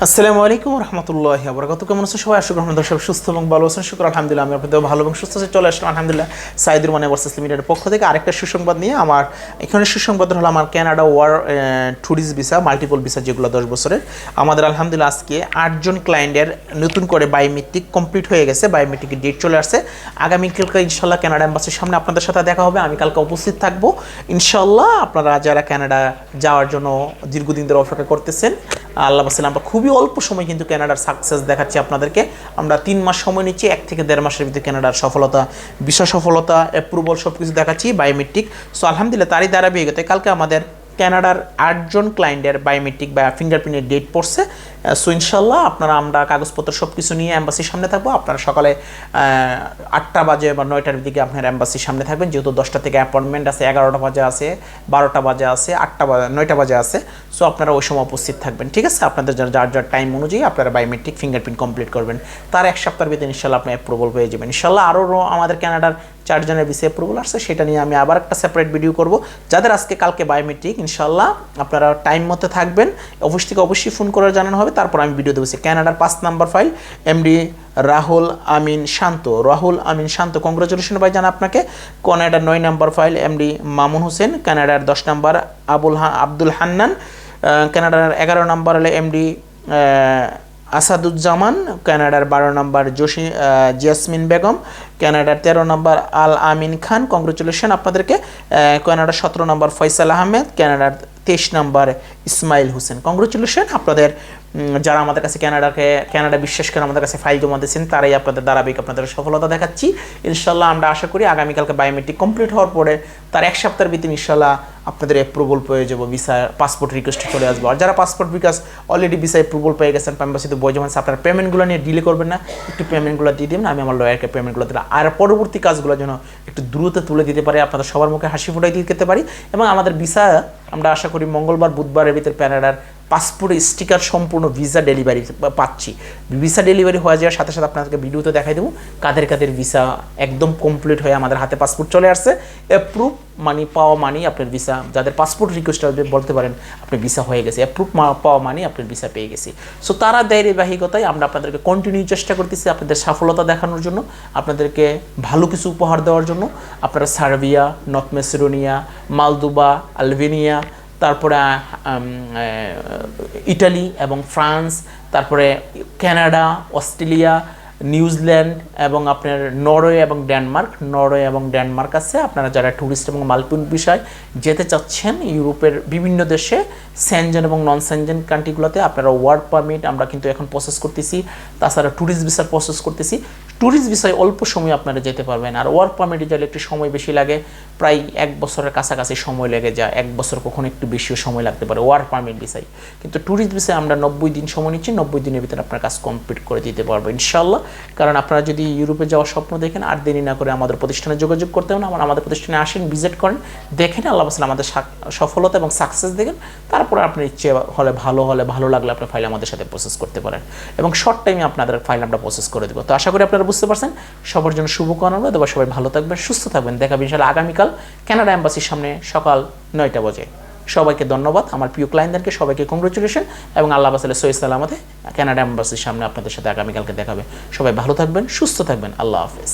আসসালামু আলাইকুম রহমতুল্লাহি ওয়া বারাকাতুহু। কেমন আছেন সবাই? আশা করি আপনারা সবাই সুস্থ এবং ভালো আছেন। শুকর আলহামদুলিল্লাহ, আমি আপনাদের ভালো এবং সুস্থ আছি। চলে আসলাম আলহামদুলিল্লাহ সাইদুর মানে ভার্সেস লিমিটেডের পক্ষ থেকে আরেকটা সুসংবাদ নিয়ে। আমার এখানে সুসংবাদ হলো আমার Canada tourist visa, multiple visa যেগুলো 10 বছরের, আমাদের আলহামদুলিল্লাহ আজকে 8 জন ক্লায়েন্টের নতুন করে বায়োমেট্রিক কমপ্লিট হয়ে গেছে। বায়োমেট্রিকের ডেট চলে আসছে। আগামীকালকে ইনশাল্লাহ কানাডা এম্বাসির সামনে আপনাদের সাথে দেখা হবে। আমি কালকে উপস্থিত থাকবো ইনশাল্লাহ। আপনারা যারা কানাডা যাওয়ার জন্য দীর্ঘদিন ধরে অপেক্ষা করতেছেন, আল্লাহ বাসাল্লাম, আমরা খুবই অল্প সময় কিন্তু কানাডার সাকসেস দেখাচ্ছি আপনাদেরকে। আমরা 3 মাস সময় নিচ্ছি, 1 থেকে 1.5 মাসের ভিতরে কানাডার সফলতা, ভিসা সফলতা, অ্যাপ্রুভাল সব কিছু দেখাচ্ছি বায়োমেট্রিক। সো আলহামদুলিল্লাহ তারই দ্বারা বিগত কালকে আমাদের কানাডার 8 জন ক্লায়েন্টের বায়োমেট্রিক বা ফিঙ্গারপ্রিন্টের ডেট পড়ছে। সো ইনশাল্লাহ আমরা কাগজপত্র সব কিছু নিয়ে অ্যাম্বাসির সামনে থাকবো। আপনারা সকালে 8টা বাজে বা 9টার দিকে আপনার অ্যাম্বাসির সামনে থাকবেন, যেহেতু 10টা থেকে অ্যাপয়েন্টমেন্ট আছে, 11টা বাজে আছে, 12টা বাজে আছে, 9টা বাজে আছে। সো আপনারা ওই সময় উপস্থিত থাকবেন, ঠিক আছে? আপনাদের যার টাইম অনুযায়ী আপনারা বায়োমেট্রিক ফিঙ্গারপ্রিন্ট কমপ্লিট করবেন। তার 1 সপ্তাহের ভিতরে ইনশাল্লাহ আপনি অ্যাপ্রুভাল পেয়ে যাবেন ইনশাল্লাহ। আরও আমাদের কানাডার 4 জনের ভিসা অ্যাপ্রুভাল আসছে, সেটা নিয়ে আমি আবার একটা সেপারেট ভিডিও করব। যাদের আজকে কালকে বায়োমেট্রিক, ইনশাল্লাহ আপনারা টাইম মতো থাকবেন, অফিস থেকে অবশ্যই ফোন করে জানানো হবে, তারপর আমি ভিডিও দেবো। কানাডার 5 নাম্বার ফাইল এমডি রাহুল আমিন শান্ত, কংগ্রাচুলেশন ভাই জানা আপনাকে। কানাডার 9 number file MD Mamun Hossain, কানাডার 10 নাম্বার আব্দুল হান্নান, কানাডার 11 নাম্বার হলে এমডি আসাদুজ্জামান, কানাডার 12 নম্বর জেসমিন বেগম, কানাডার 13 নম্বর আল আমিন খান, কংগ্রেচুলেশন আপনাদেরকে। কানাডার 17 নম্বর ফয়সাল আহমেদ, কানাডার 23 নম্বর ইসমাইল হোসেন, কংগ্রেচুলেশন আপনাদের। যারা আমাদের কাছে কানাডা বিশ্বাস করে আমাদের কাছে ফাইল জমা দিয়েছেন, তারাই আপনাদের ধারাবাহিক আপনাদের সফলতা দেখাচ্ছি ইনশাল্লাহ। আমরা আশা করি আগামীকালকে বায়োমেট্রিক কমপ্লিট হওয়ার পরে তার 1 সপ্তাহের ভিতরে ইনশাল্লাহ আপনাদের অ্যাপ্রুভাল পেয়ে যাবো, ভিসা পাসপোর্ট রিকোয়েস্টে চলে আসবো। আর যারা পাসপোর্ট বিকাশ অলরেডি ভিসা অ্যাপ্রুভাল পেয়ে গেছেন, এম্বাসিতে বই জমা, আপনার পেমেন্টগুলো নিয়ে ডিলে করবেন না, একটু পেমেন্টগুলো দিয়ে দিন, আমি আমার লয়ারকে পেমেন্টগুলো দিলাম। আর পরবর্তী কাজগুলো যেন একটু দ্রুত তুলে দিতে পারি, আপনাদের সবার মুখে হাসি ফুটাই দিতে পারি। এবং আমাদের ভিসা আমরা আশা করি মঙ্গলবার বুধবারের ভিতরে কানাডার পাসপোর্ট স্টিকার সম্পূর্ণ ভিসা ডেলিভারি পাচ্ছি। ভিসা ডেলিভারি হয়ে যাওয়ার সাথে সাথে আপনাদেরকে ভিডিওতে দেখাই দেবো কাদের ভিসা একদম কমপ্লিট হয়ে আমাদের হাতে পাসপোর্ট চলে আসছে। অ্যাপ্রুভ মানি পাওয়া মানি আপনার ভিসা, যাদের পাসপোর্ট রিকোয়েস্ট হবে বলতে পারেন আপনার ভিসা হয়ে গেছে, অ্যাপ্রুভ পাওয়া মানি আপনার ভিসা পেয়ে গেছি। সো তারা ধারাবাহিকতায় আমরা আপনাদেরকে কন্টিনিউ চেষ্টা করতেছি আপনাদের সফলতা দেখানোর জন্য, আপনাদেরকে ভালো কিছু উপহার দেওয়ার জন্য। আপনারা Serbia, north Macedonia, Moldova, Albania, তারপরে ইটালি এবং ফ্রান্স, তারপরে কানাডা, অস্ট্রেলিয়া, নিউজিল্যান্ড এবং আপনার নরওয়ে এবং ডেনমার্ক আছে। আপনারা যারা ট্যুরিস্ট এবং মাল্টিপল বিষয় যেতে চাচ্ছেন ইউরোপের বিভিন্ন দেশে, সেনজেন এবং নন সেনজেন কান্ট্রিগুলোতে, আপনারা ওয়ার্ক পারমিট আমরা কিন্তু এখন প্রসেস করতেছি, তাছাড়া ট্যুরিস্ট ভিসার প্রসেস করতেছি। ট্যুরিস্ট ভিসায় অল্প সময় আপনারা যেতে পারবেন, আর ওয়ার্ক পারমিটে গেলে একটু সময় বেশি লাগে, প্রায় 1 বছরের কাছাকাছি সময় লেগে যায়, 1 বছর কখনো একটু বেশিও সময় লাগতে পারে ওয়ার্ক পারমিট ভিসায়। কিন্তু ট্যুরিস্ট ভিসায় আমরা 90 দিন সময় নিচ্ছি, 90 দিনের ভিতরে আপনার কাজ কমপ্লিট করে দিতে পারবো ইনশাল্লাহ। কারণ আপনারা যদি ইউরোপে যাওয়ার স্বপ্ন দেখেন, আর দেরি না করে আমাদের প্রতিষ্ঠানে যোগাযোগ করতে হবে না, আমাদের প্রতিষ্ঠানে আসেন, ভিজিট করেন, দেখেন, আল্লাহ বাসাল্লাম আমাদের সফলতা এবং সাকসেস দেখেন, তারপরে আপনার ইচ্ছে ভালো লাগলে আপনার ফাইল আমাদের সাথে প্রসেস করতে পারেন, এবং শর্ট টাইমে আপনাদের ফাইল আমরা প্রসেস করে দেবো। তো আশা করি আপনারা বুঝতে পারছেন। সবার জন্য শুভকামনা দেবো, সবাই ভালো থাকবেন, সুস্থ থাকবেন। দেখাবেন ইনশাল্লাহ আগামীকাল কানাডা এম্বাসির সামনে সকাল 9টা বাজে। সবাইকে ধন্যবাদ, আমার প্রিয় ক্লায়েন্টদেরকে সবাইকে কংগ্রেচুলেশন, এবং আল্লাহ বাসাল্লাহ সহি সালামতে কানাডা এম্বাসির সামনে আপনাদের সাথে আগামীকালকে দেখাবে। সবাই ভালো থাকবেন, সুস্থ থাকবেন, আল্লাহ হাফেজ।